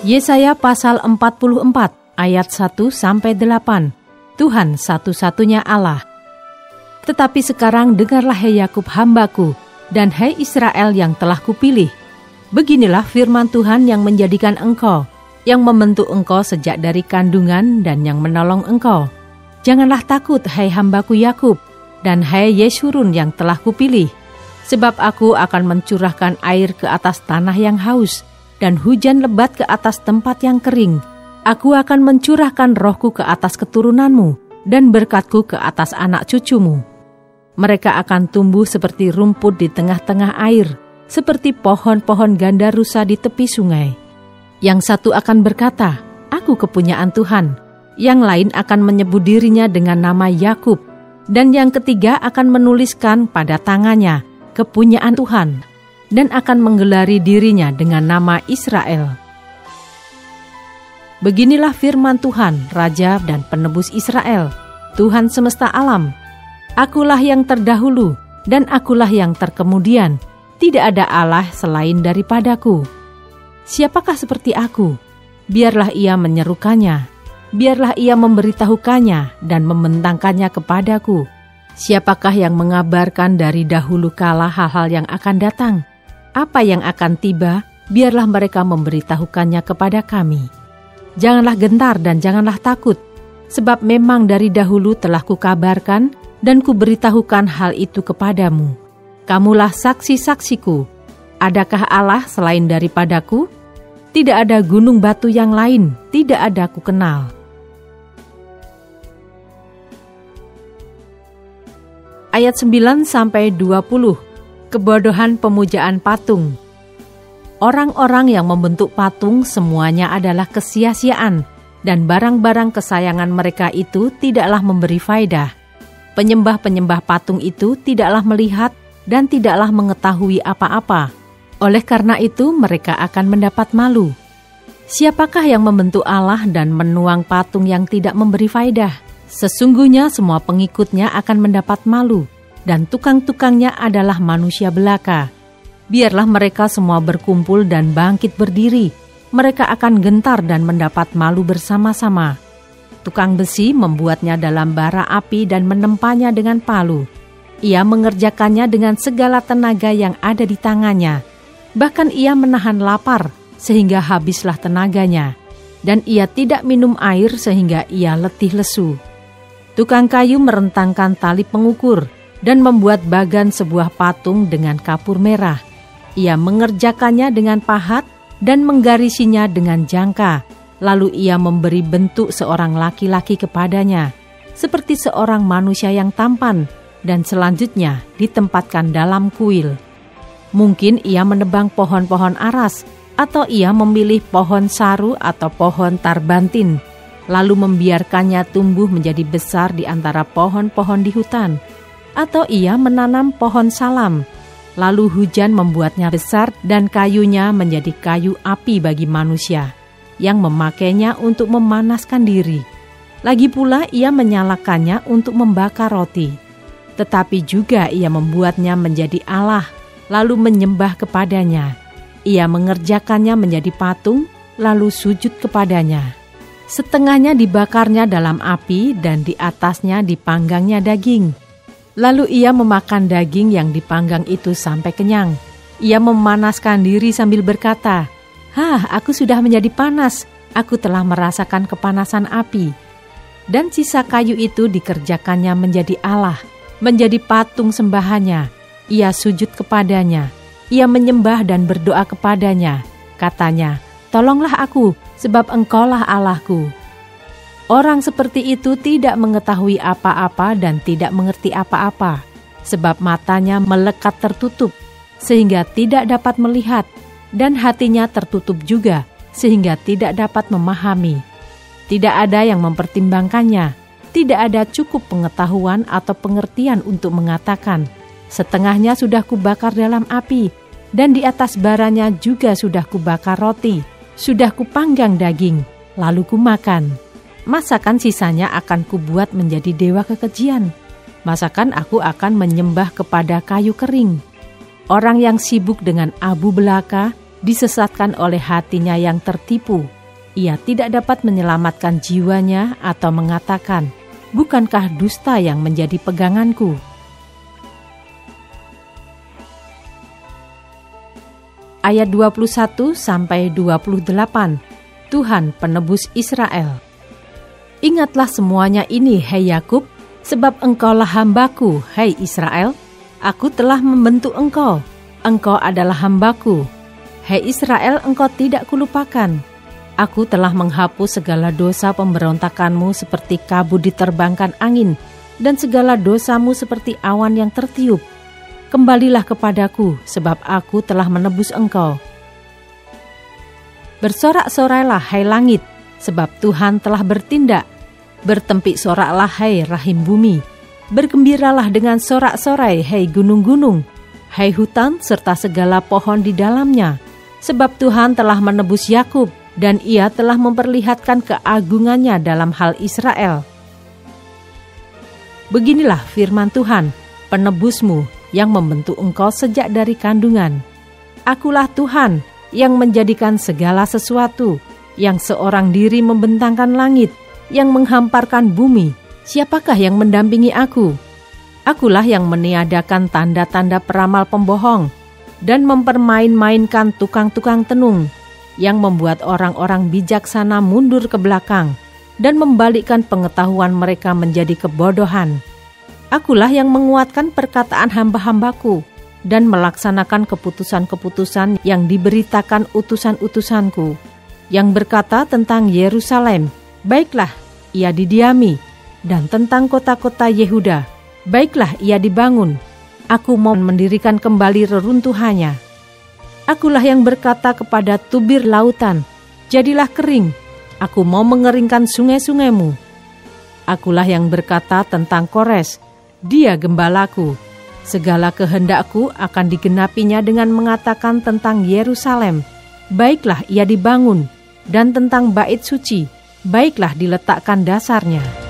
Yesaya pasal 44 ayat 1-8. Tuhan satu-satunya Allah. Tetapi sekarang dengarlah hai Yakub hambaku, dan hai Israel yang telah kupilih. Beginilah firman Tuhan yang menjadikan engkau, yang membentuk engkau sejak dari kandungan dan yang menolong engkau. Janganlah takut hai hambaku Yakub, dan hai Yeshurun yang telah kupilih. Sebab aku akan mencurahkan air ke atas tanah yang haus, dan hujan lebat ke atas tempat yang kering. Aku akan mencurahkan rohku ke atas keturunanmu, dan berkatku ke atas anak cucumu. Mereka akan tumbuh seperti rumput di tengah-tengah air, seperti pohon-pohon ganda rusa di tepi sungai. Yang satu akan berkata, aku kepunyaan Tuhan. Yang lain akan menyebut dirinya dengan nama Yakub, dan yang ketiga akan menuliskan pada tangannya, kepunyaan Tuhan, dan akan menggelari dirinya dengan nama Israel. Beginilah firman Tuhan, Raja dan Penebus Israel, Tuhan semesta alam. Akulah yang terdahulu, dan akulah yang terkemudian. Tidak ada Allah selain daripadaku. Siapakah seperti aku? Biarlah ia menyerukannya. Biarlah ia memberitahukannya dan membentangkannya kepadaku. Siapakah yang mengabarkan dari dahulu kala hal-hal yang akan datang? Apa yang akan tiba, biarlah mereka memberitahukannya kepada kami. Janganlah gentar dan janganlah takut, sebab memang dari dahulu telah kukabarkan dan kuberitahukan hal itu kepadamu. Kamulah saksi-saksiku. Adakah Allah selain daripadaku? Tidak ada gunung batu yang lain, tidak ada ku kenal. Ayat 9-20, kebodohan pemujaan patung. Orang-orang yang membentuk patung semuanya adalah kesia-siaan, dan barang-barang kesayangan mereka itu tidaklah memberi faedah. Penyembah-penyembah patung itu tidaklah melihat dan tidaklah mengetahui apa-apa. Oleh karena itu mereka akan mendapat malu. Siapakah yang membentuk Allah dan menuang patung yang tidak memberi faedah? Sesungguhnya semua pengikutnya akan mendapat malu, dan tukang-tukangnya adalah manusia belaka. Biarlah mereka semua berkumpul dan bangkit berdiri. Mereka akan gentar dan mendapat malu bersama-sama. Tukang besi membuatnya dalam bara api dan menempanya dengan palu. Ia mengerjakannya dengan segala tenaga yang ada di tangannya. Bahkan ia menahan lapar sehingga habislah tenaganya. Dan ia tidak minum air sehingga ia letih lesu. Tukang kayu merentangkan tali pengukur dan membuat bagan sebuah patung dengan kapur merah. Ia mengerjakannya dengan pahat dan menggarisinya dengan jangka. Lalu ia memberi bentuk seorang laki-laki kepadanya, seperti seorang manusia yang tampan, dan selanjutnya ditempatkan dalam kuil. Mungkin ia menebang pohon-pohon aras, atau ia memilih pohon saru atau pohon tarbantin, lalu membiarkannya tumbuh menjadi besar di antara pohon-pohon di hutan. Atau ia menanam pohon salam, lalu hujan membuatnya besar dan kayunya menjadi kayu api bagi manusia, yang memakainya untuk memanaskan diri. Lagi pula ia menyalakannya untuk membakar roti. Tetapi juga ia membuatnya menjadi Allah, lalu menyembah kepadanya. Ia mengerjakannya menjadi patung, lalu sujud kepadanya. Setengahnya dibakarnya dalam api dan di atasnya dipanggangnya daging. Lalu ia memakan daging yang dipanggang itu sampai kenyang. Ia memanaskan diri sambil berkata, aku sudah menjadi panas, aku telah merasakan kepanasan api. Dan sisa kayu itu dikerjakannya menjadi Allah, menjadi patung sembahannya. Ia sujud kepadanya, ia menyembah dan berdoa kepadanya. Katanya, tolonglah aku, sebab engkaulah Allahku. Orang seperti itu tidak mengetahui apa-apa dan tidak mengerti apa-apa, sebab matanya melekat tertutup, sehingga tidak dapat melihat, dan hatinya tertutup juga, sehingga tidak dapat memahami. Tidak ada yang mempertimbangkannya, tidak ada cukup pengetahuan atau pengertian untuk mengatakan, setengahnya sudah kubakar dalam api, dan di atas baranya juga sudah kubakar roti, sudah kupanggang daging, lalu kumakan. Masakan sisanya akan kubuat menjadi dewa kekejian. Masakan aku akan menyembah kepada kayu kering. Orang yang sibuk dengan abu belaka disesatkan oleh hatinya yang tertipu. ia tidak dapat menyelamatkan jiwanya atau mengatakan, "Bukankah dusta yang menjadi peganganku?" Ayat 21-28, Tuhan penebus Israel. Ingatlah semuanya ini, hai Yakub, sebab engkaulah hambaku, hai Israel. Aku telah membentuk engkau, engkau adalah hambaku. Hai Israel, engkau tidak kulupakan. Aku telah menghapus segala dosa pemberontakanmu seperti kabut diterbangkan angin, dan segala dosamu seperti awan yang tertiup. Kembalilah kepadaku, sebab aku telah menebus engkau. Bersorak-sorailah, hai langit, sebab Tuhan telah bertindak. Bertempik soraklah, hai rahim bumi. Bergembiralah dengan sorak-sorai, hai gunung-gunung, hai hutan serta segala pohon di dalamnya. Sebab Tuhan telah menebus Yakub, dan ia telah memperlihatkan keagungannya dalam hal Israel. Beginilah firman Tuhan, penebusmu, yang membentuk engkau sejak dari kandungan. Akulah Tuhan yang menjadikan segala sesuatu, yang seorang diri membentangkan langit, yang menghamparkan bumi. Siapakah yang mendampingi aku? Akulah yang meniadakan tanda-tanda peramal pembohong dan mempermain-mainkan tukang-tukang tenung, yang membuat orang-orang bijaksana mundur ke belakang dan membalikkan pengetahuan mereka menjadi kebodohan. Akulah yang menguatkan perkataan hamba-hambaku dan melaksanakan keputusan-keputusan yang diberitakan utusan-utusanku, yang berkata tentang Yerusalem, baiklah ia didiami, dan tentang kota-kota Yehuda, baiklah ia dibangun. Aku mau mendirikan kembali reruntuhannya. Akulah yang berkata kepada tubir lautan, jadilah kering. Aku mau mengeringkan sungai-sungaimu. Akulah yang berkata tentang Kores, dia gembalaku. Segala kehendakku akan digenapinya dengan mengatakan tentang Yerusalem, baiklah ia dibangun, dan tentang bait suci, baiklah diletakkan dasarnya.